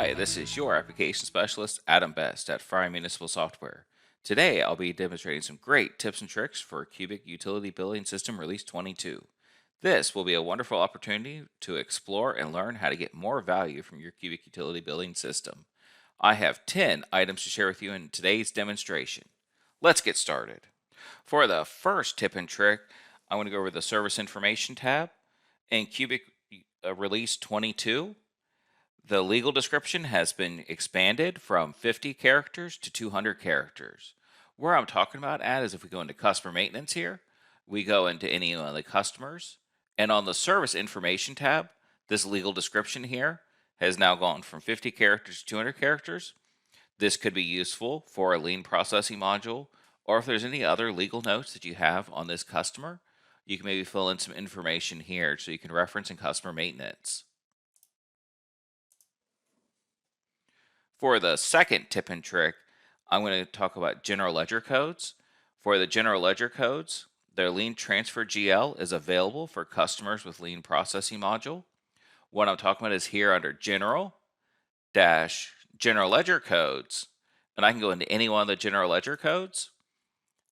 Hi, this is your application specialist, Adam Best at FREY Municipal Software. Today, I'll be demonstrating some great tips and tricks for Cubic Utility Billing System Release 22. This will be a wonderful opportunity to explore and learn how to get more value from your Cubic Utility Billing System. I have 10 items to share with you in today's demonstration. Let's get started. For the first tip and trick, I want to go over the Service Information tab. In Cubic Release 22, the legal description has been expanded from 50 characters to 200 characters. Where I'm talking about at is if we go into customer maintenance here, we go into any of the customers, and on the service information tab, this legal description here has now gone from 50 characters to 200 characters. This could be useful for a lien processing module, or if there's any other legal notes that you have on this customer, you can maybe fill in some information here so you can reference in customer maintenance. For the second tip and trick, I'm going to talk about general ledger codes. For the general ledger codes, their lien transfer GL is available for customers with lien processing module. What I'm talking about is here under general ledger codes, and I can go into any one of the general ledger codes,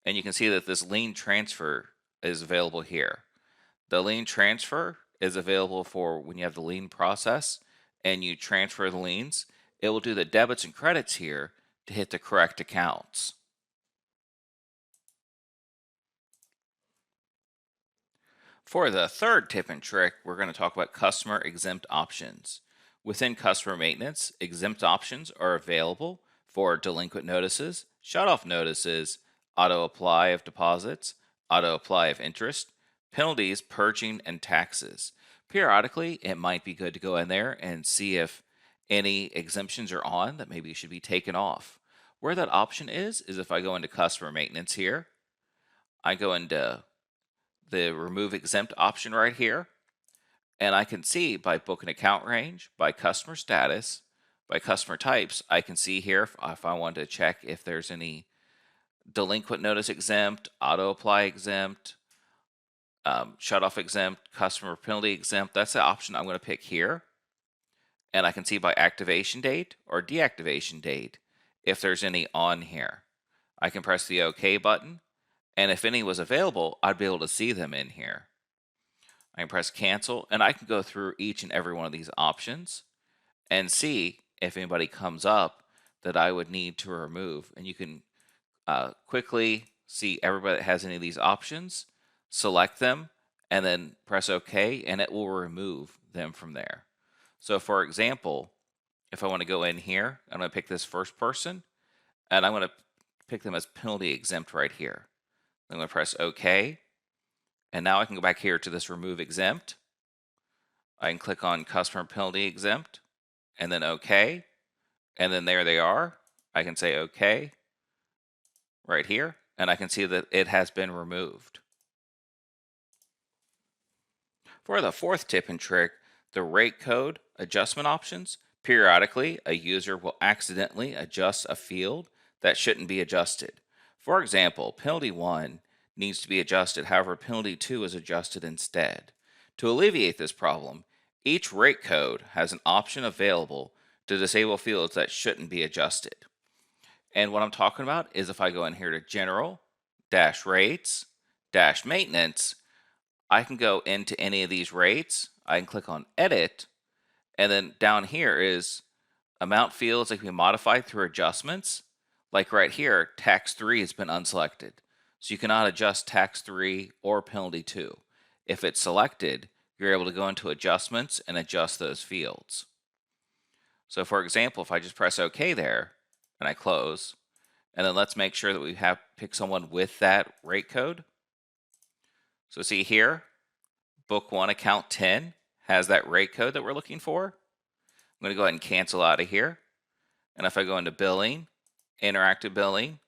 and you can see that this lien transfer is available here. The lien transfer is available for when you have the lien process and you transfer the liens. It will do the debits and credits here to hit the correct accounts. For the third tip and trick, we're going to talk about customer exempt options. Within customer maintenance, exempt options are available for delinquent notices, shut-off notices, auto-apply of deposits, auto-apply of interest, penalties, purging, and taxes. Periodically, it might be good to go in there and see if any exemptions are on that maybe should be taken off. Where that option is if I go into customer maintenance here, I go into the remove exempt option right here, and I can see by book and account range, by customer status, by customer types, I can see here if I want to check if there's any delinquent notice exempt, auto apply exempt, shut off exempt, customer penalty exempt. That's the option I'm going to pick here. And I can see by activation date or deactivation date if there's any on here. I can press the OK button, and if any was available, I'd be able to see them in here. I can press cancel, and I can go through each and every one of these options and see if anybody comes up that I would need to remove. And you can quickly see everybody that has any of these options, select them, and then press OK, and it will remove them from there. So for example, if I want to go in here, I'm going to pick this first person, and I'm going to pick them as penalty exempt right here. I'm going to press OK, and now I can go back here to this remove exempt. I can click on customer penalty exempt, and then OK, and then there they are. I can say OK right here, and I can see that it has been removed. For the fourth tip and trick, the rate code adjustment options. Periodically, a user will accidentally adjust a field that shouldn't be adjusted. For example, penalty 1 needs to be adjusted, however, penalty 2 is adjusted instead. To alleviate this problem, each rate code has an option available to disable fields that shouldn't be adjusted. And what I'm talking about is if I go in here to General, Rates, Maintenance, I can go into any of these rates. I can click on Edit, and then down here is amount fields that can be modified through adjustments. Like right here, tax 3 has been unselected. So you cannot adjust tax 3 or penalty 2. If it's selected, you're able to go into adjustments and adjust those fields. So for example, if I just press OK there, and I close, and then let's make sure that we have pick someone with that rate code. So see here, Book 1 Account 10 has that rate code that we're looking for. I'm going to go ahead and cancel out of here. And if I go into Billing, Interactive Billing,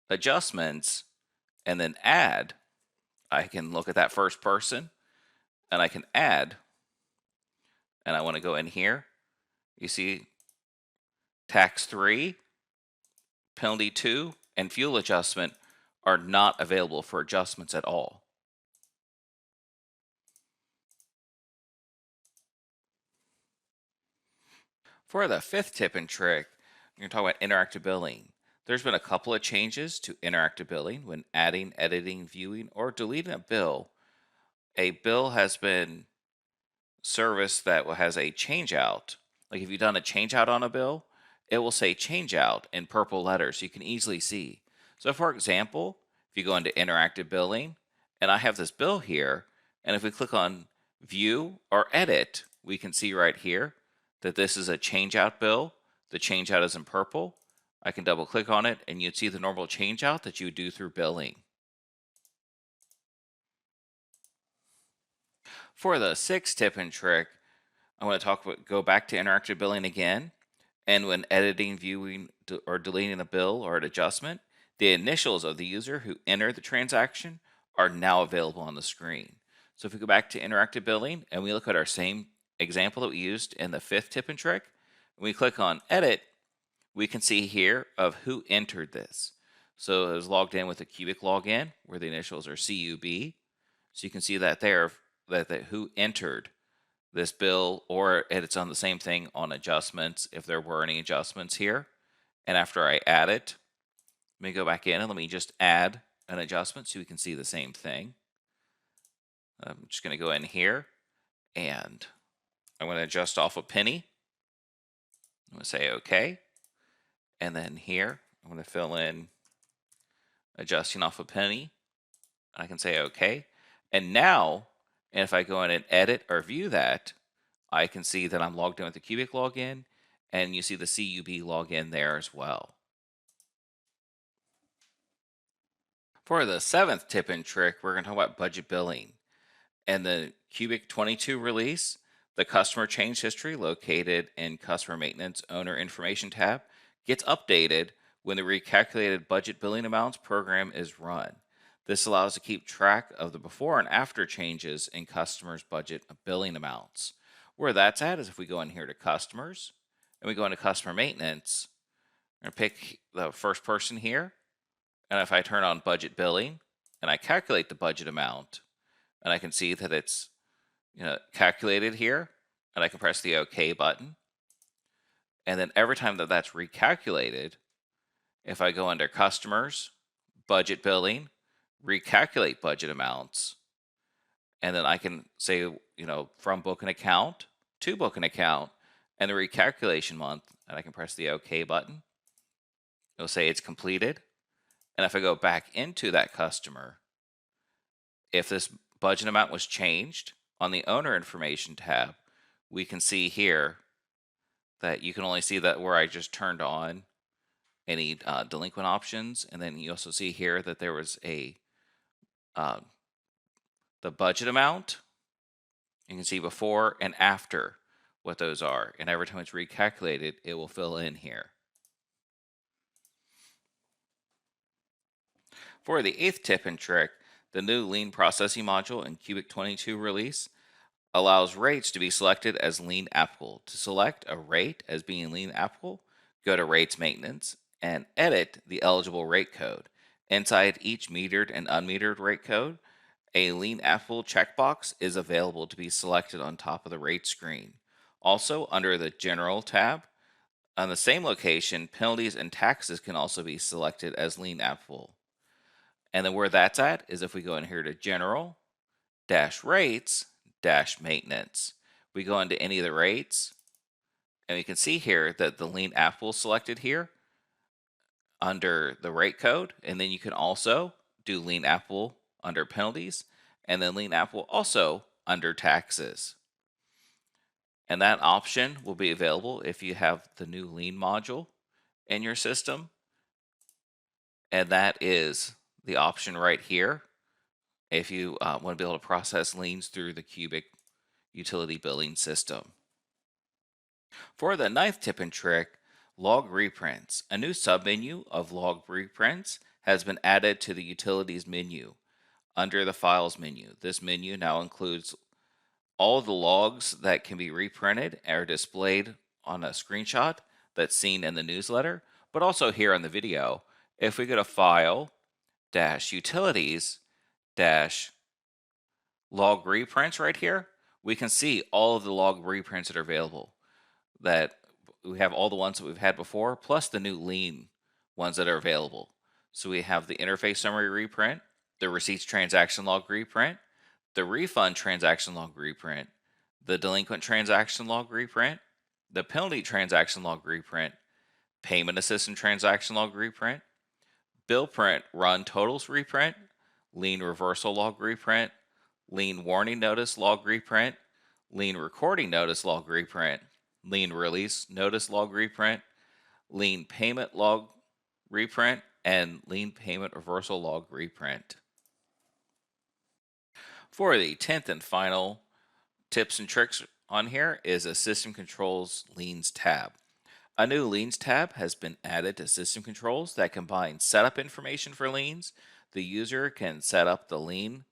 Adjustments, and then Add, I can look at that first person, and I can add. And I want to go in here. You see Tax 3, Penalty 2, and Fuel Adjustment are not available for adjustments at all. For the fifth tip and trick, we're going to talk about interactive billing. There's been a couple of changes to interactive billing when adding, editing, viewing, or deleting a bill. A bill has been service that has a change out. Like if you've done a change out on a bill, it will say change out in purple letters so you can easily see. So for example, if you go into interactive billing and I have this bill here, and if we click on view or edit, we can see right here that this is a change out bill. The change out is in purple. I can double click on it and you'd see the normal change out that you would do through billing. For the sixth tip and trick, I want to go back to interactive billing again. And when editing, viewing, or deleting a bill or an adjustment, the initials of the user who entered the transaction are now available on the screen. So if we go back to interactive billing and we look at our same example that we used in the fifth tip and trick, and we click on edit, we can see here of who entered this. So it was logged in with a cubic login where the initials are CUB. So you can see that there, that who entered this bill, or it's on the same thing on adjustments if there were any adjustments here. And after I add it, let me go back in and let me just add an adjustment so we can see the same thing. I'm just going to go in here and I'm going to adjust off a penny. I'm going to say OK. And then here, I'm going to fill in adjusting off a penny. I can say OK. And now, if I go in and edit or view that, I can see that I'm logged in with the cubic login, and you see the CUB login there as well. For the seventh tip and trick, we're going to talk about budget billing. And the Cubic 22 release, the customer change history located in Customer Maintenance Owner Information tab gets updated when the recalculated budget billing amounts program is run. This allows us to keep track of the before and after changes in customers' budget billing amounts. Where that's at is if we go in here to customers and we go into customer maintenance, we're going to pick the first person here. And if I turn on budget billing and I calculate the budget amount, and I can see that it's calculated here, and I can press the OK button. And then every time that that's recalculated, if I go under customers, budget billing, recalculate budget amounts, and then I can say, from book an account to book an account and the recalculation month, and I can press the OK button. It'll say it's completed. And if I go back into that customer, if this budget amount was changed on the owner information tab, we can see here that you can only see that where I just turned on any delinquent options. And then you also see here that there was the budget amount. You can see before and after what those are. And every time it's recalculated, it will fill in here. For the eighth tip and trick, the new Lean Processing module in Cubic 22 release allows rates to be selected as Lean applicable. To select a rate as being Lean applicable, go to Rates Maintenance and edit the eligible rate code. Inside each metered and unmetered rate code, a Lean applicable checkbox is available to be selected on top of the rate screen. Also, under the General tab, on the same location, penalties and taxes can also be selected as Lean applicable. And then where that's at is if we go in here to General, Rates, Maintenance. We go into any of the rates, and we can see here that the Lean applicable is selected here under the rate code. And then you can also do Lean applicable under penalties, and then Lean applicable also under taxes. And that option will be available if you have the new Lean module in your system. And that is the option right here if you want to be able to process liens through the Cubic utility billing system. For the ninth tip and trick, log reprints. A new submenu of log reprints has been added to the utilities menu under the files menu. This menu now includes all of the logs that can be reprinted are displayed on a screenshot that's seen in the newsletter, but also here on the video. If we go to File, Utilities, Log Reprints right here, we can see all of the log reprints that are available. That we have all the ones that we've had before, plus the new lean ones that are available. So we have the interface summary reprint, the receipts transaction log reprint, the refund transaction log reprint, the delinquent transaction log reprint, the penalty transaction log reprint, payment assistant transaction log reprint, bill print run totals reprint, lien reversal log reprint, lien warning notice log reprint, lien recording notice log reprint, lien release notice log reprint, lien payment log reprint, and lien payment reversal log reprint. For the 10th and final tips and tricks on here is a System Controls Liens tab. A new Liens tab has been added to System Controls that combines setup information for liens. The user can set up the lien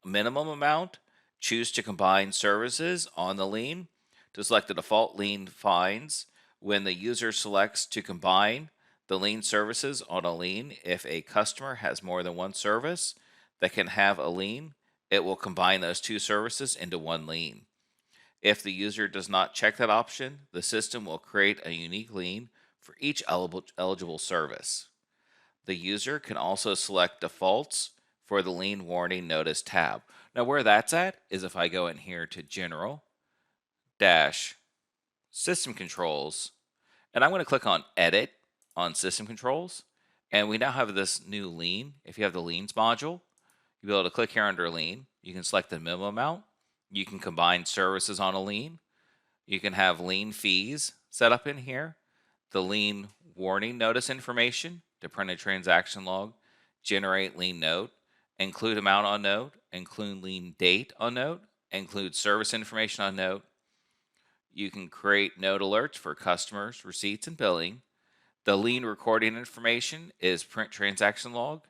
minimum amount, choose to combine services on the lien, to select the default lien fines when the user selects to combine the lien services on a lien. If a customer has more than one service that can have a lien, it will combine those two services into one lien. If the user does not check that option, the system will create a unique lien for each eligible service. The user can also select defaults for the lien warning notice tab. Now, where that's at is if I go in here to General dash System Controls, and I'm going to click on Edit on System Controls, and we now have this new lien. If you have the liens module, you'll be able to click here under lien. You can select the minimum amount. You can combine services on a lien. You can have lien fees set up in here, the lien warning notice information to print a transaction log, generate lien note, include amount on note, include lien date on note, include service information on note. You can create note alerts for customers, receipts, and billing. The lien recording information is print transaction log,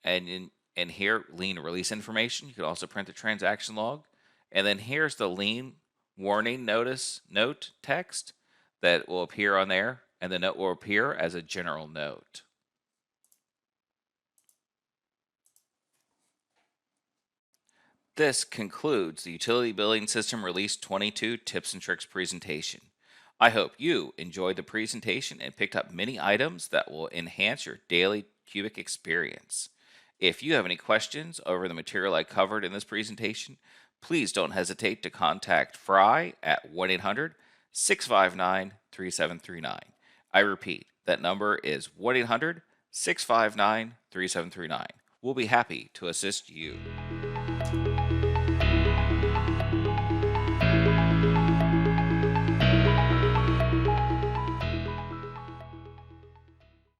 and here lien release information. You can also print the transaction log, and then here's the lien warning notice note text that will appear on there, and the note will appear as a general note. This concludes the Utility Billing System Release 22 Tips and Tricks presentation. I hope you enjoyed the presentation and picked up many items that will enhance your daily Cubic experience. If you have any questions over the material I covered in this presentation, please don't hesitate to contact FREY at 1-800-659-3739. I repeat, that number is 1-800-659-3739. We'll be happy to assist you.